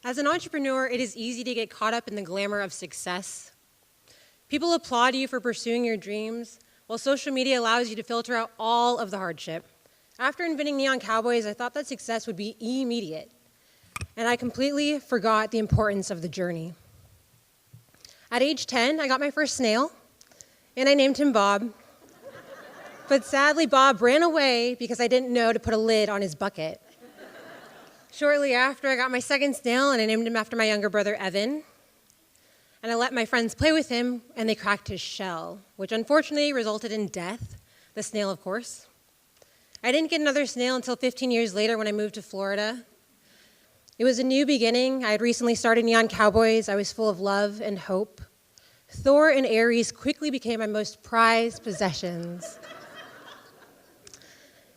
As an entrepreneur, it is easy to get caught up in the glamour of success. People applaud you for pursuing your dreams, while social media allows you to filter out all of the hardship. After inventing Neon Cowboys, I thought that success would be immediate, and I completely forgot the importance of the journey. At age 10, I got my first snail, and I named him Bob. But sadly, Bob ran away because I didn't know to put a lid on his bucket. Shortly after, I got my second snail, and I named him after my younger brother, Evan. And I let my friends play with him, and they cracked his shell, which unfortunately resulted in death, the snail, of course. I didn't get another snail until 15 years later when I moved to Florida. It was a new beginning. I had recently started Neon Cowboys. I was full of love and hope. Thor and Ares quickly became my most prized possessions.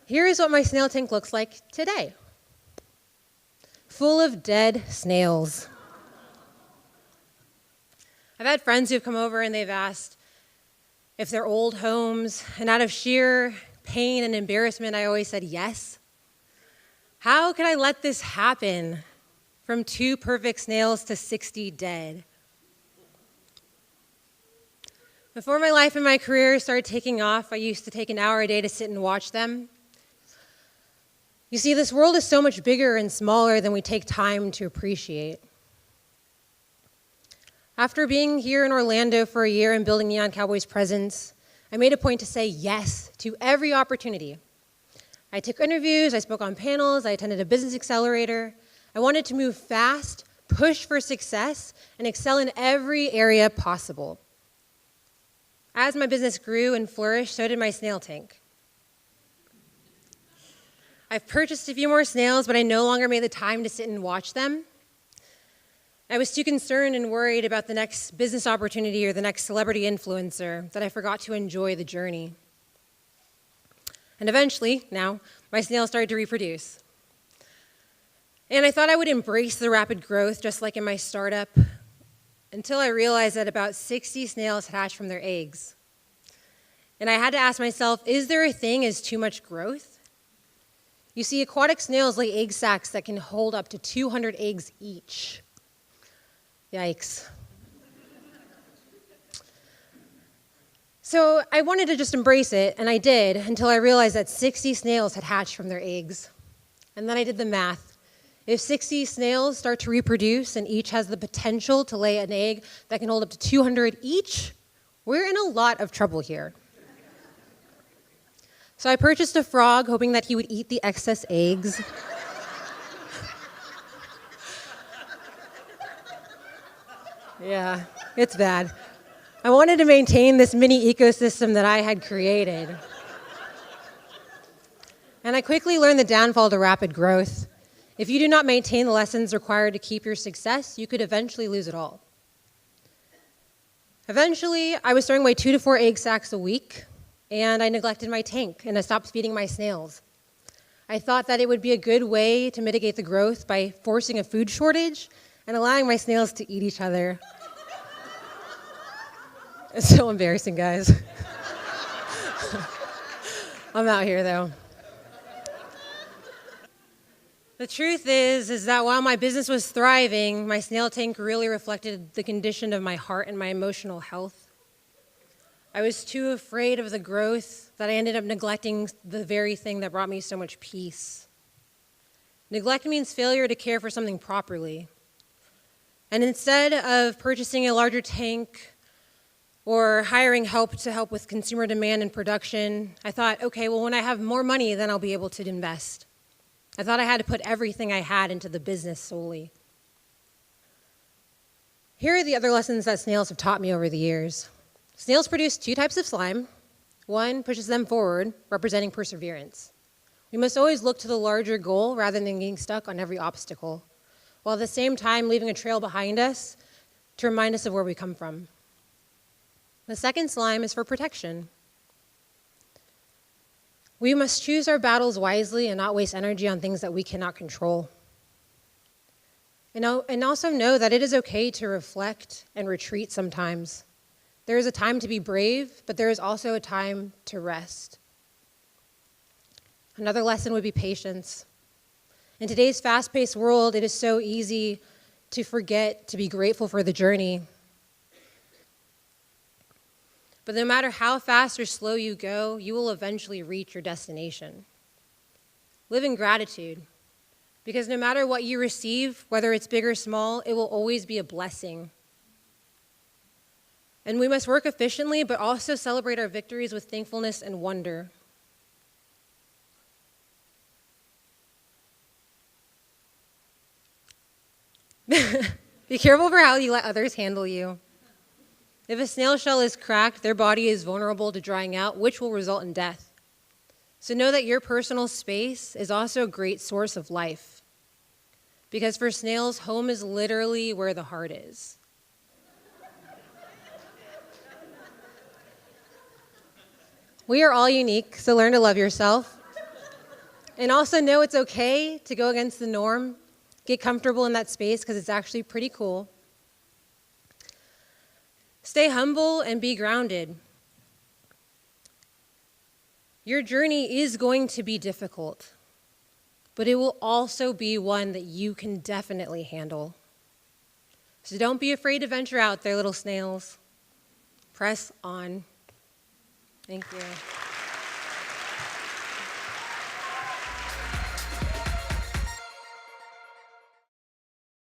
Here is what my snail tank looks like today. Full of dead snails. I've had friends who've come over and they've asked if they're old homes, and out of sheer pain and embarrassment, I always said yes. How could I let this happen? From 2 perfect snails to 60 dead. Before my life and my career started taking off, I used to take an hour a day to sit and watch them. You see, this world is so much bigger and smaller than we take time to appreciate. After being here in Orlando for a year and building Neon Cowboys' presence, I made a point to say yes to every opportunity. I took interviews, I spoke on panels, I attended a business accelerator. I wanted to move fast, push for success, and excel in every area possible. As my business grew and flourished, so did my snail tank. I've purchased a few more snails, but I no longer made the time to sit and watch them. I was too concerned and worried about the next business opportunity or the next celebrity influencer that I forgot to enjoy the journey. And eventually, now, my snails started to reproduce. And I thought I would embrace the rapid growth, just like in my startup, until I realized that about 60 snails hatched from their eggs. And I had to ask myself, is there a thing as too much growth? You see, aquatic snails lay egg sacs that can hold up to 200 eggs each. Yikes. So I wanted to just embrace it, and I did, until I realized that 60 snails had hatched from their eggs. And then I did the math. If 60 snails start to reproduce and each has the potential to lay an egg that can hold up to 200 each, we're in a lot of trouble here. So I purchased a frog, hoping that he would eat the excess eggs. Yeah, it's bad. I wanted to maintain this mini ecosystem that I had created. And I quickly learned the downfall to rapid growth. If you do not maintain the lessons required to keep your success, you could eventually lose it all. Eventually, I was throwing away 2 to 4 egg sacs a week, and I neglected my tank, and I stopped feeding my snails. I thought that it would be a good way to mitigate the growth by forcing a food shortage and allowing my snails to eat each other. It's so embarrassing, guys. I'm out here, though. The truth is that while my business was thriving, my snail tank really reflected the condition of my heart and my emotional health. I was too afraid of the growth that I ended up neglecting the very thing that brought me so much peace. Neglect means failure to care for something properly. And instead of purchasing a larger tank or hiring help to help with consumer demand and production, I thought, okay, well, when I have more money, then I'll be able to invest. I thought I had to put everything I had into the business solely. Here are the other lessons that snails have taught me over the years. Snails produce 2 types of slime. One pushes them forward, representing perseverance. We must always look to the larger goal rather than getting stuck on every obstacle, while at the same time leaving a trail behind us to remind us of where we come from. The second slime is for protection. We must choose our battles wisely and not waste energy on things that we cannot control. And also know that it is okay to reflect and retreat sometimes. There is a time to be brave, but there is also a time to rest. Another lesson would be patience. In today's fast-paced world, it is so easy to forget to be grateful for the journey. But no matter how fast or slow you go, you will eventually reach your destination. Live in gratitude, because no matter what you receive, whether it's big or small, it will always be a blessing. And we must work efficiently, but also celebrate our victories with thankfulness and wonder. Be careful for how you let others handle you. If a snail shell is cracked, their body is vulnerable to drying out, which will result in death. So know that your personal space is also a great source of life. Because for snails, home is literally where the heart is. We are all unique, so learn to love yourself. And also know it's okay to go against the norm. Get comfortable in that space because it's actually pretty cool. Stay humble and be grounded. Your journey is going to be difficult, but it will also be one that you can definitely handle. So don't be afraid to venture out there, little snails. Press on. Thank you.